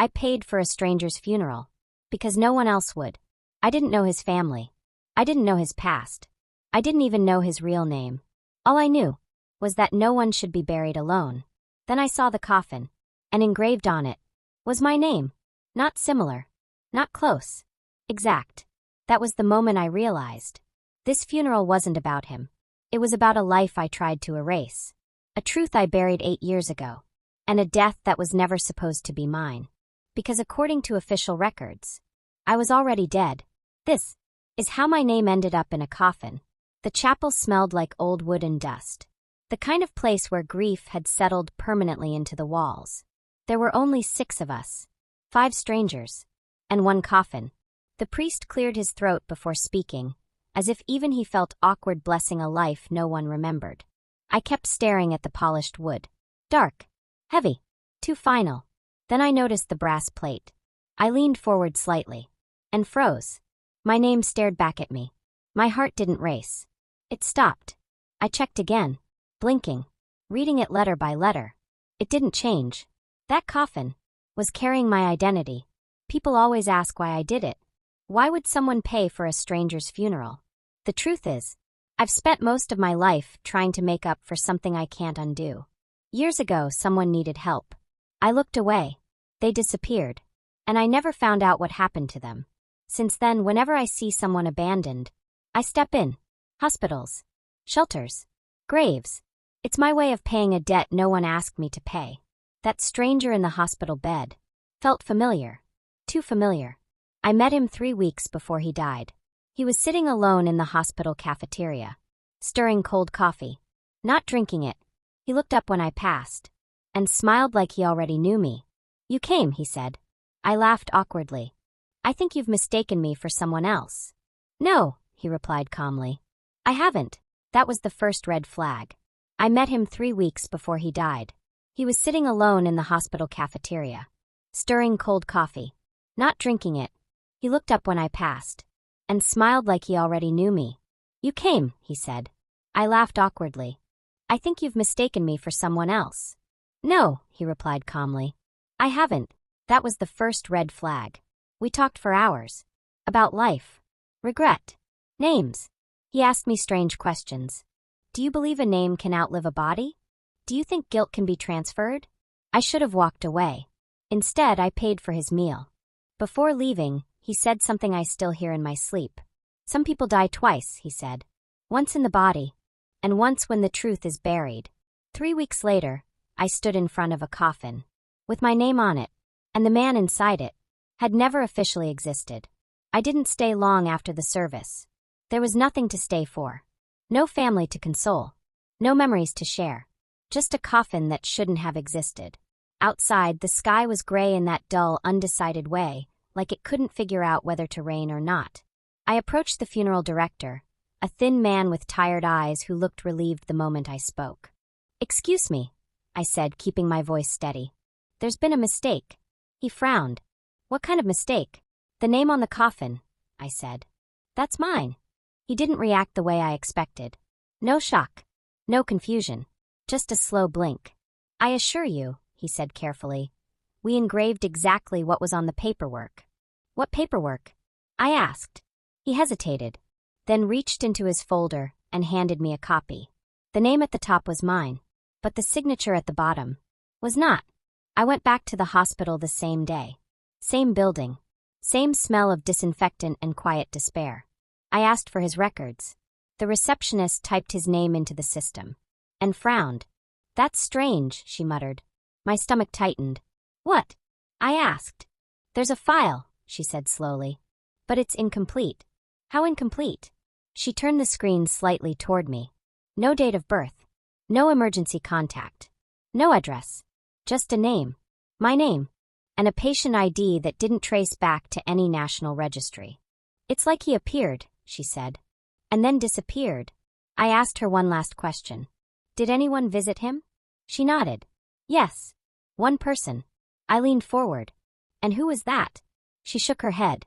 I paid for a stranger's funeral. Because no one else would. I didn't know his family. I didn't know his past. I didn't even know his real name. All I knew was that no one should be buried alone. Then I saw the coffin, and engraved on it was my name. Not similar. Not close. Exact. That was the moment I realized. This funeral wasn't about him. It was about a life I tried to erase. A truth I buried 8 years ago. And a death that was never supposed to be mine. Because according to official records, I was already dead. This is how my name ended up in a coffin. The chapel smelled like old wood and dust. The kind of place where grief had settled permanently into the walls. There were only 6 of us. 5 strangers. And 1 coffin. The priest cleared his throat before speaking, as if even he felt awkward blessing a life no one remembered. I kept staring at the polished wood. Dark. Heavy. Too final. Then I noticed the brass plate. I leaned forward slightly. And froze. My name stared back at me. My heart didn't race. It stopped. I checked again. Blinking. Reading it letter by letter. It didn't change. That coffin was carrying my identity. People always ask why I did it. Why would someone pay for a stranger's funeral? The truth is, I've spent most of my life trying to make up for something I can't undo. Years ago, someone needed help. I looked away. They disappeared. And I never found out what happened to them. Since then, whenever I see someone abandoned, I step in. Hospitals. Shelters. Graves. It's my way of paying a debt no one asked me to pay. That stranger in the hospital bed felt familiar. Too familiar. I met him 3 weeks before he died. He was sitting alone in the hospital cafeteria, stirring cold coffee, not drinking it. He looked up when I passed, and smiled like he already knew me. "You came," he said. I laughed awkwardly. "I think you've mistaken me for someone else." "No," he replied calmly. "I haven't." That was the first red flag. I met him 3 weeks before he died. He was sitting alone in the hospital cafeteria, stirring cold coffee, not drinking it. He looked up when I passed, and smiled like he already knew me. "You came," he said. I laughed awkwardly. "I think you've mistaken me for someone else." "No," he replied calmly. "I haven't." That was the first red flag. We talked for hours. About life. Regret. Names. He asked me strange questions. "Do you believe a name can outlive a body? Do you think guilt can be transferred?" I should have walked away. Instead, I paid for his meal. Before leaving, he said something I still hear in my sleep. "Some people die twice," he said. "Once in the body, and once when the truth is buried." 3 weeks later, I stood in front of a coffin, with my name on it, and the man inside it had never officially existed. I didn't stay long after the service. There was nothing to stay for. No family to console. No memories to share. Just a coffin that shouldn't have existed. Outside, the sky was gray in that dull, undecided way, like it couldn't figure out whether to rain or not. I approached the funeral director, a thin man with tired eyes who looked relieved the moment I spoke. "Excuse me," I said, keeping my voice steady. "There's been a mistake." He frowned. "What kind of mistake?" "The name on the coffin," I said. "That's mine." He didn't react the way I expected. No shock. No confusion. Just a slow blink. "I assure you," he said carefully, "we engraved exactly what was on the paperwork." "What paperwork?" I asked. He hesitated, then reached into his folder and handed me a copy. The name at the top was mine, but the signature at the bottom was not. I went back to the hospital the same day. Same building. Same smell of disinfectant and quiet despair. I asked for his records. The receptionist typed his name into the system and frowned. "That's strange," she muttered. My stomach tightened. "What?" I asked. "There's a file," she said slowly. "But it's incomplete." "How incomplete?" She turned the screen slightly toward me. No date of birth. No emergency contact. No address. Just a name. My name. And a patient ID that didn't trace back to any national registry. "It's like he appeared," she said, "and then disappeared." I asked her one last question. "Did anyone visit him?" She nodded. "Yes. One person." I leaned forward. "And who was that?" She shook her head.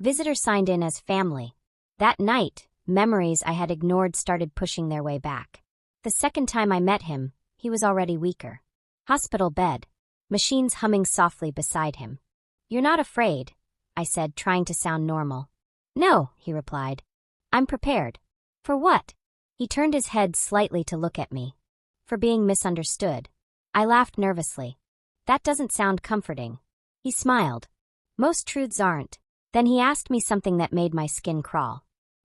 "Visitor signed in as family." That night, memories I had ignored started pushing their way back. The second time I met him, he was already weaker. Hospital bed. Machines humming softly beside him. You're not afraid, I said, trying to sound normal. No, he replied. I'm prepared. For what? He turned his head slightly to look at me. For being misunderstood. I laughed nervously. That doesn't sound comforting. He smiled. Most truths aren't. Then he asked me something that made my skin crawl.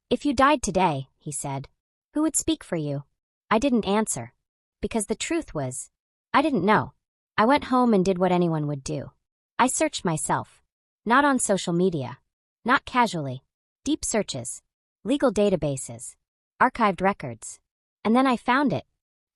If you died today, he said, who would speak for you? I didn't answer. Because the truth was, I didn't know. I went home and did what anyone would do. I searched myself. Not on social media. Not casually. Deep searches. Legal databases. Archived records. And then I found it.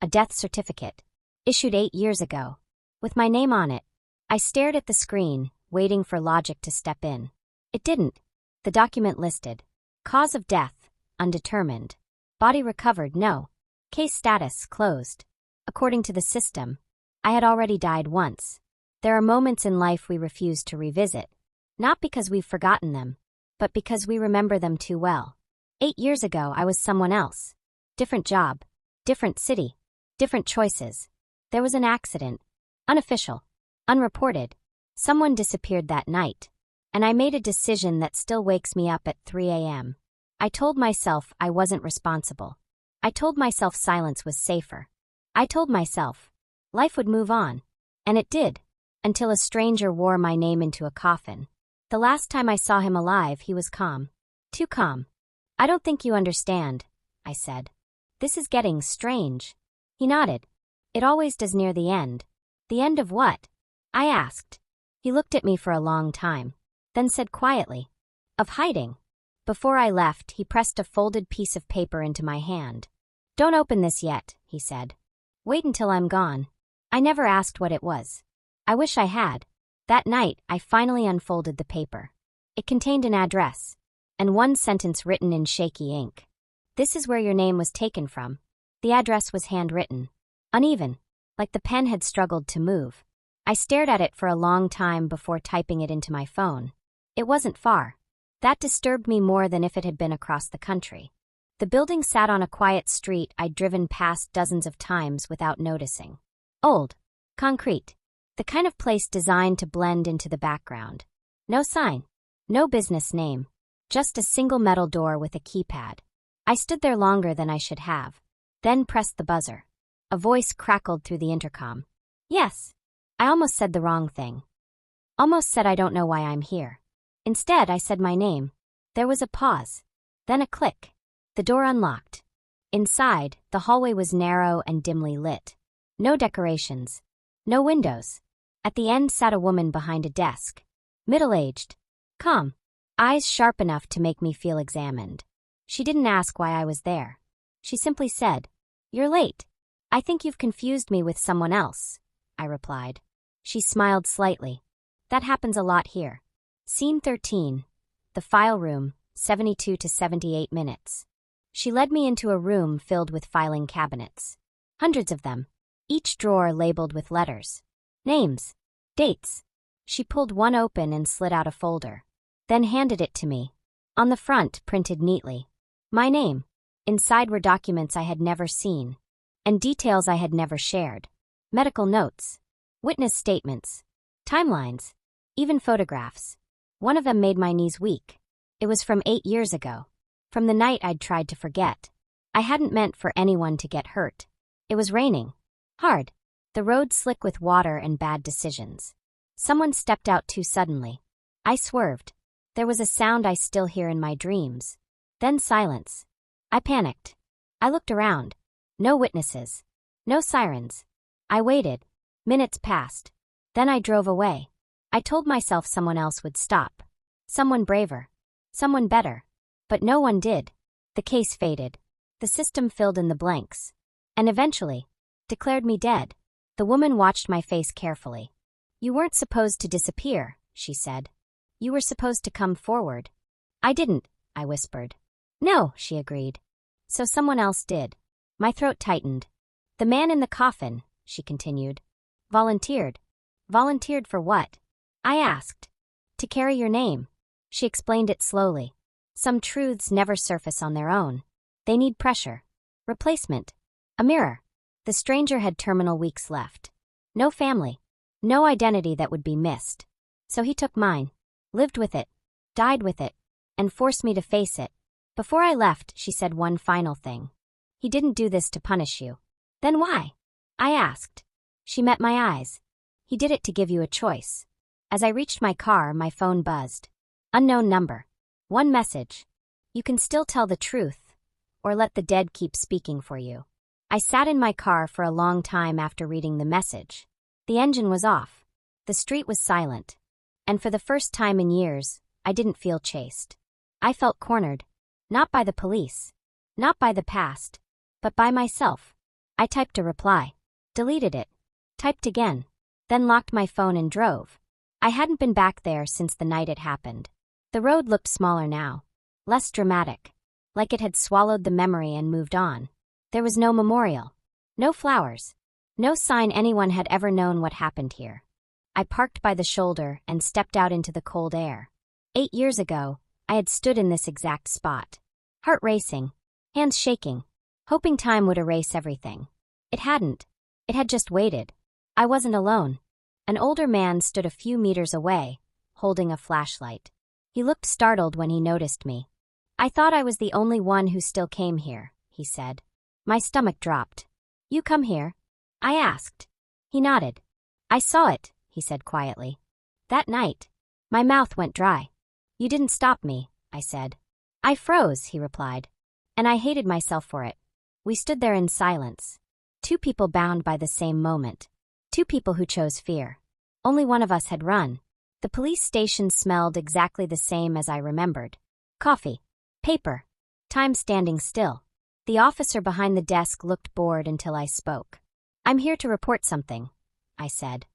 A death certificate. Issued 8 years ago. With my name on it. I stared at the screen, waiting for logic to step in. It didn't. The document listed. Cause of death, undetermined. Body recovered, no. Case status, closed. According to the system, I had already died once. There are moments in life we refuse to revisit. Not because we've forgotten them, but because we remember them too well. 8 years ago, I was someone else. Different job. Different city. Different choices. There was an accident. Unofficial. Unreported. Someone disappeared that night. And I made a decision that still wakes me up at 3 a.m. I told myself I wasn't responsible. I told myself silence was safer. I told myself life would move on. And it did. Until a stranger wore my name into a coffin. The last time I saw him alive, he was calm. Too calm. I don't think you understand, I said. This is getting strange. He nodded. It always does near the end. The end of what? I asked. He looked at me for a long time. Then said quietly, of hiding. Before I left, he pressed a folded piece of paper into my hand. Don't open this yet, he said. Wait until I'm gone. I never asked what it was. I wish I had. That night, I finally unfolded the paper. It contained an address. And one sentence written in shaky ink. This is where your name was taken from. The address was handwritten. Uneven. Like the pen had struggled to move. I stared at it for a long time before typing it into my phone. It wasn't far. That disturbed me more than if it had been across the country. The building sat on a quiet street I'd driven past dozens of times without noticing. Old. Concrete. The kind of place designed to blend into the background. No sign. No business name. Just a single metal door with a keypad. I stood there longer than I should have. Then pressed the buzzer. A voice crackled through the intercom. Yes. I almost said the wrong thing. Almost said I don't know why I'm here. Instead, I said my name. There was a pause. Then a click. The door unlocked. Inside, the hallway was narrow and dimly lit. No decorations. No windows. At the end sat a woman behind a desk. Middle-aged. Calm. Eyes sharp enough to make me feel examined. She didn't ask why I was there. She simply said, "You're late. I think you've confused me with someone else," I replied. She smiled slightly. That happens a lot here. Scene 13. The file room, 72 to 78 minutes. She led me into a room filled with filing cabinets. Hundreds of them. Each drawer labeled with letters. Names. Dates. She pulled one open and slid out a folder. Then handed it to me. On the front, printed neatly. My name. Inside were documents I had never seen. And details I had never shared. Medical notes. Witness statements. Timelines. Even photographs. One of them made my knees weak. It was from 8 years ago. From the night I'd tried to forget. I hadn't meant for anyone to get hurt. It was raining. Hard. The road slick with water and bad decisions. Someone stepped out too suddenly. I swerved. There was a sound I still hear in my dreams. Then silence. I panicked. I looked around. No witnesses. No sirens. I waited. Minutes passed. Then I drove away. I told myself someone else would stop. Someone braver. Someone better. But no one did. The case faded. The system filled in the blanks. And eventually, declared me dead. The woman watched my face carefully. You weren't supposed to disappear, she said. You were supposed to come forward. I didn't, I whispered. No, she agreed. So someone else did. My throat tightened. The man in the coffin, she continued. Volunteered. Volunteered for what? I asked. To carry your name. She explained it slowly. Some truths never surface on their own. They need pressure. Replacement. A mirror. The stranger had terminal weeks left. No family. No identity that would be missed. So he took mine, lived with it, died with it, and forced me to face it. Before I left, she said one final thing. He didn't do this to punish you. Then why? I asked. She met my eyes. He did it to give you a choice. As I reached my car, my phone buzzed. Unknown number. One message. You can still tell the truth, or let the dead keep speaking for you. I sat in my car for a long time after reading the message. The engine was off. The street was silent. And for the first time in years, I didn't feel chased. I felt cornered. Not by the police. Not by the past. But by myself. I typed a reply. Deleted it. Typed again. Then locked my phone and drove. I hadn't been back there since the night it happened. The road looked smaller now. Less dramatic. Like it had swallowed the memory and moved on. There was no memorial. No flowers. No sign anyone had ever known what happened here. I parked by the shoulder and stepped out into the cold air. 8 years ago, I had stood in this exact spot. Heart racing. Hands shaking. Hoping time would erase everything. It hadn't. It had just waited. I wasn't alone. An older man stood a few meters away, holding a flashlight. He looked startled when he noticed me. I thought I was the only one who still came here, he said. My stomach dropped. You come here? I asked. He nodded. I saw it, he said quietly. That night. My mouth went dry. You didn't stop me, I said. I froze, he replied. And I hated myself for it. We stood there in silence. 2 people bound by the same moment. 2 people who chose fear. Only one of us had run. The police station smelled exactly the same as I remembered. Coffee. Paper. Time standing still. The officer behind the desk looked bored until I spoke. I'm here to report something, I said.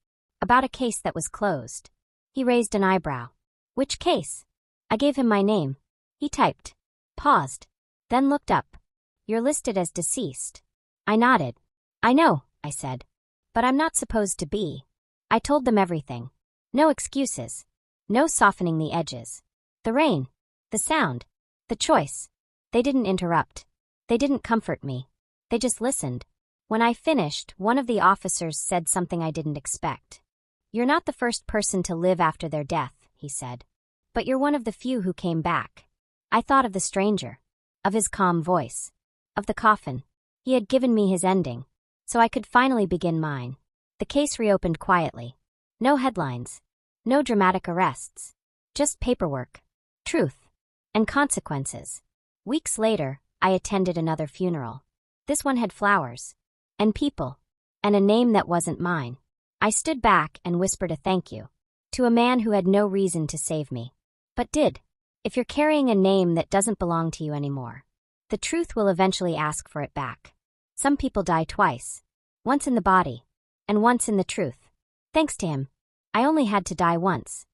About a case that was closed. He raised an eyebrow. Which case? I gave him my name. He typed. Paused. Then looked up. You're listed as deceased. I nodded. I know, I said. But I'm not supposed to be. I told them everything. No excuses. No softening the edges. The rain. The sound. The choice. They didn't interrupt. They didn't comfort me. They just listened. When I finished, one of the officers said something I didn't expect. You're not the first person to live after their death, he said. But you're one of the few who came back. I thought of the stranger. Of his calm voice. Of the coffin. He had given me his ending. So I could finally begin mine. The case reopened quietly. No headlines. No dramatic arrests. Just paperwork. Truth. And consequences. Weeks later, I attended another funeral. This one had flowers. And people. And a name that wasn't mine. I stood back and whispered a thank you. To a man who had no reason to save me. But did. If you're carrying a name that doesn't belong to you anymore, the truth will eventually ask for it back. Some people die twice. Once in the body. And once in the truth. Thanks to him, I only had to die once.